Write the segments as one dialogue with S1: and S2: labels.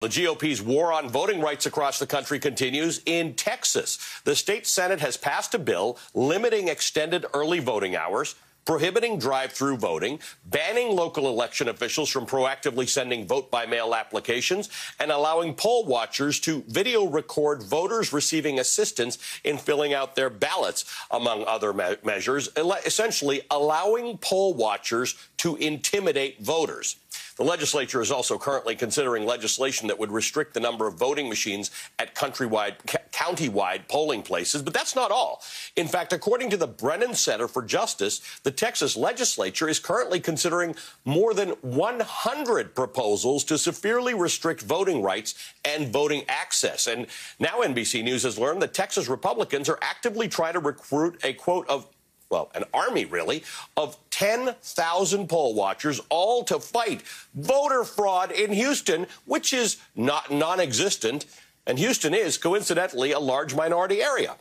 S1: The GOP's war on voting rights across the country continues. In Texas, the state Senate has passed a bill limiting extended early voting hours, prohibiting drive-through voting, banning local election officials from proactively sending vote-by-mail applications, and allowing poll watchers to video record voters receiving assistance in filling out their ballots, among other measures, essentially allowing poll watchers to intimidate voters. The legislature is also currently considering legislation that would restrict the number of voting machines at county-wide polling places. But that's not all. In fact, according to the Brennan Center for Justice, the Texas legislature is currently considering more than 100 proposals to severely restrict voting rights and voting access. And now NBC News has learned that Texas Republicans are actively trying to recruit a quote of, well, an army, really, of 10,000 poll watchers, all to fight voter fraud in Houston, which is not non-existent. And Houston is, coincidentally, a large minority area.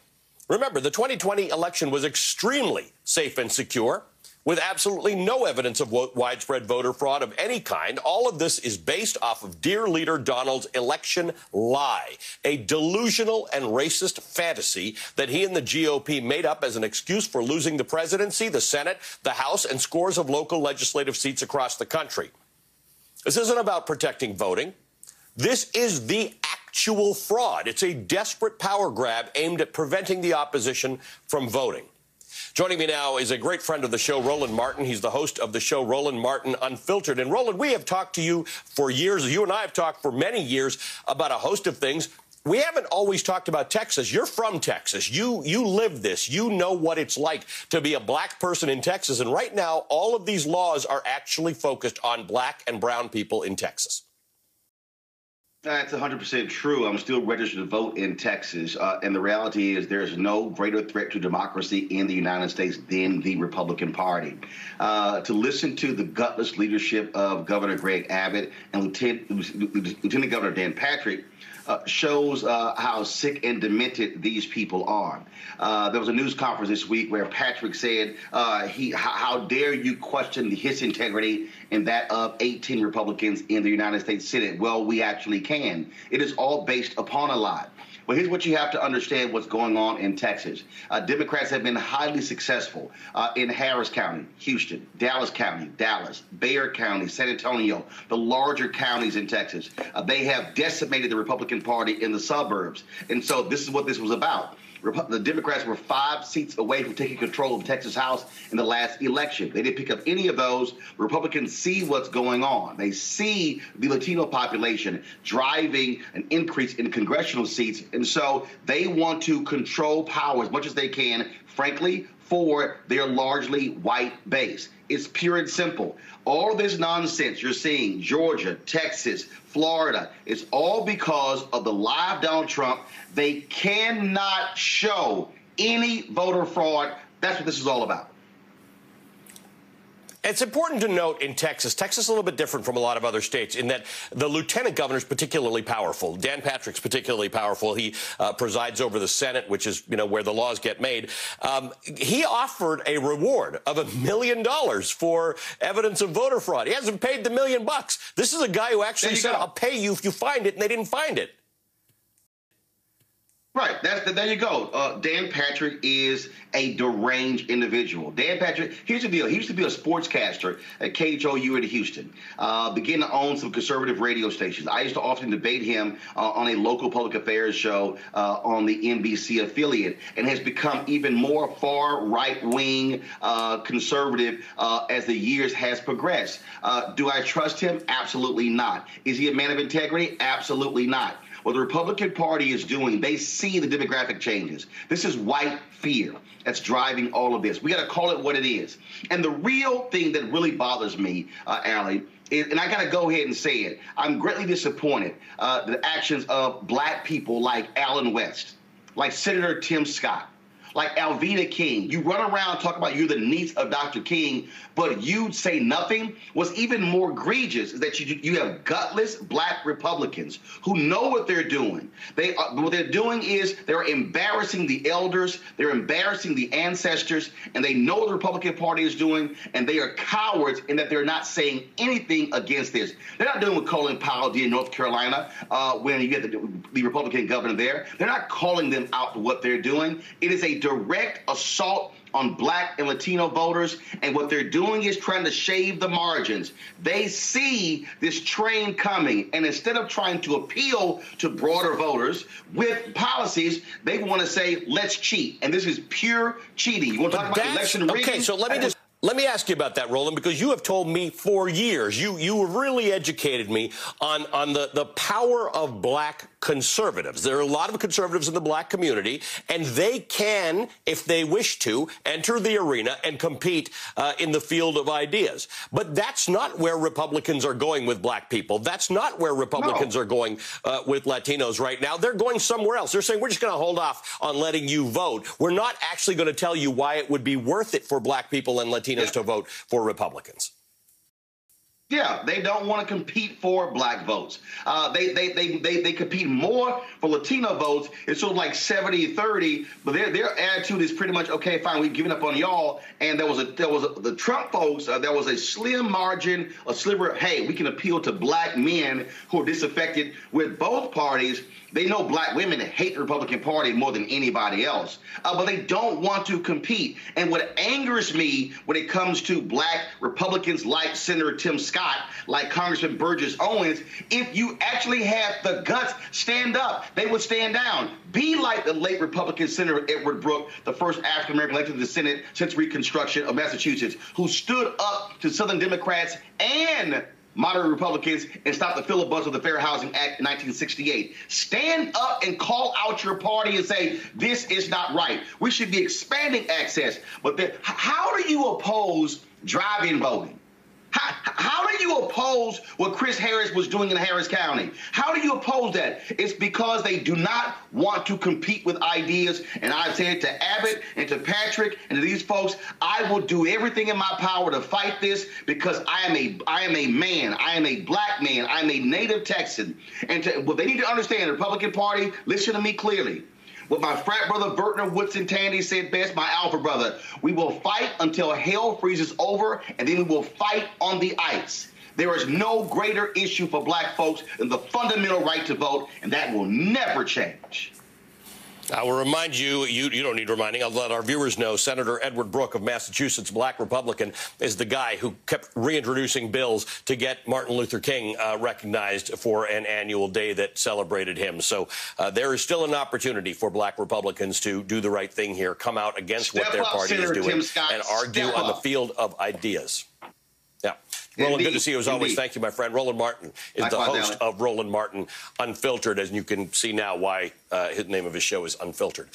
S1: Remember, the 2020 election was extremely safe and secure, with absolutely no evidence of widespread voter fraud of any kind. All of this is based off of dear leader Donald's election lie, a delusional and racist fantasy that he and the GOP made up as an excuse for losing the presidency, the Senate, the House, and scores of local legislative seats across the country. This isn't about protecting voting. This is the actual fraud. It's a desperate power grab aimed at preventing the opposition from voting. Joining me now is a great friend of the show, Roland Martin. He's the host of the show Roland Martin Unfiltered. And Roland, we have talked to you for years. You and I have talked for many years about a host of things. We haven't always talked about Texas. You're from Texas. You live this. You know what it's like to be a black person in Texas. And right now, all of these laws are actually focused on black and brown people in Texas.
S2: That's 100% true. I'm still registered to vote in Texas. And the reality is there is no greater threat to democracy in the United States than the Republican Party. To listen to the gutless leadership of Governor Greg Abbott and Lieutenant Governor Dan Patrick shows how sick and demented these people are. There was a news conference this week where Patrick said, how dare you question his integrity and that of 18 Republicans in the United States Senate? Well, we actually can. It is all based upon a lie. Well, here's what you have to understand what's going on in Texas. Democrats have been highly successful in Harris County, Houston, Dallas County, Dallas, Bexar County, San Antonio, the larger counties in Texas. They have decimated the Republican Party in the suburbs. And so this is what this was about. The Democrats were 5 seats away from taking control of the Texas House in the last election. They didn't pick up any of those. Republicans see what's going on. They see the Latino population driving an increase in congressional seats. And so they want to control power as much as they can, frankly, for their largely white base. It's pure and simple. All of this nonsense you're seeing, Georgia, Texas, Florida, it's all because of the lie of Donald Trump. They cannot show any voter fraud. That's what this is all about.
S1: It's important to note in Texas is a little bit different from a lot of other states in that the lieutenant governor is particularly powerful. Dan Patrick's particularly powerful. He presides over the Senate, which is, where the laws get made. He offered a reward of $1 million for evidence of voter fraud. He hasn't paid the $1 million. This is a guy who actually said, I'll pay you if you find it, and they didn't find it.
S2: Right. There you go. Dan Patrick is a deranged individual. Dan Patrick, here's the deal. He used to be a sportscaster at KHOU in Houston, began to own some conservative radio stations. I used to often debate him on a local public affairs show on the NBC affiliate, and has become even more far right-wing conservative as the years has progressed. Do I trust him? Absolutely not. Is he a man of integrity? Absolutely not. What the Republican Party is doing, they see the demographic changes. This is white fear that's driving all of this. We got to call it what it is. And the real thing that really bothers me, Ali, is, and I got to go ahead and say it, I'm greatly disappointed the actions of black people like Allen West, like Senator Tim Scott, like Alveda King. You run around talking about you're the niece of Dr. King, but you say nothing. What's even more egregious is that you have gutless black Republicans who know what they're doing. What they're doing is they're embarrassing the elders, they're embarrassing the ancestors, and they know what the Republican Party is doing, and they are cowards in that they're not saying anything against this. They're not doing what Colin Powell did in North Carolina when you get the Republican governor there. They're not calling them out for what they're doing. It is a direct assault on black and Latino voters, and what they're doing is trying to shave the margins. They see this train coming, and instead of trying to appeal to broader voters with policies, they want to say, let's cheat. And this is pure cheating. You want to talk about election rigging?
S1: Okay, so let me ask you about that, Roland, because you have told me for years, you have really educated me on the power of black conservatives. There are a lot of conservatives in the black community, and they can, if they wish to, enter the arena and compete in the field of ideas. But that's not where Republicans are going with black people. That's not where Republicans are going with Latinos right now. They're going somewhere else. They're saying, we're just going to hold off on letting you vote. We're not actually going to tell you why it would be worth it for black people and Latinos to vote for Republicans.
S2: Yeah, they don't want to compete for black votes. They compete more for Latino votes. It's sort of like 70-30, but their attitude is pretty much, okay, fine, we've given up on y'all. And the Trump folks, there was a slim margin, a sliver. Hey, we can appeal to black men who are disaffected with both parties. They know black women hate the Republican Party more than anybody else, but they don't want to compete. And what angers me when it comes to black Republicans like Senator Tim Scott, like Congressman Burgess Owens, if you actually had the guts, stand up. They would stand down. Be like the late Republican Senator Edward Brooke, the first African-American elected to the Senate since Reconstruction of Massachusetts, who stood up to Southern Democrats and moderate Republicans and stop the filibuster of the Fair Housing Act in 1968. Stand up and call out your party and say, this is not right. We should be expanding access. But how do you oppose drive-in voting? How do you oppose what Chris Harris was doing in Harris County? How do you oppose that? It's because they do not want to compete with ideas. And I've said to Abbott and to Patrick and to these folks, I will do everything in my power to fight this because I am a man. I am a black man. I am a native Texan. And what they need to understand, the Republican Party, listen to me clearly. What my frat brother Vertner Woodson Tandy said best, my alpha brother, we will fight until hell freezes over, and then we will fight on the ice. There is no greater issue for black folks than the fundamental right to vote, and that will never change.
S1: I will remind you, you don't need reminding, I'll let our viewers know, Senator Edward Brooke of Massachusetts, black Republican, is the guy who kept reintroducing bills to get Martin Luther King recognized for an annual day that celebrated him. So there is still an opportunity for black Republicans to do the right thing here, come out against what their party is doing, and argue on the field of ideas. Yeah. Roland, good to see you as always. Thank you, my friend. Roland Martin is the host of Roland Martin Unfiltered, as you can see now why the name of his show is Unfiltered.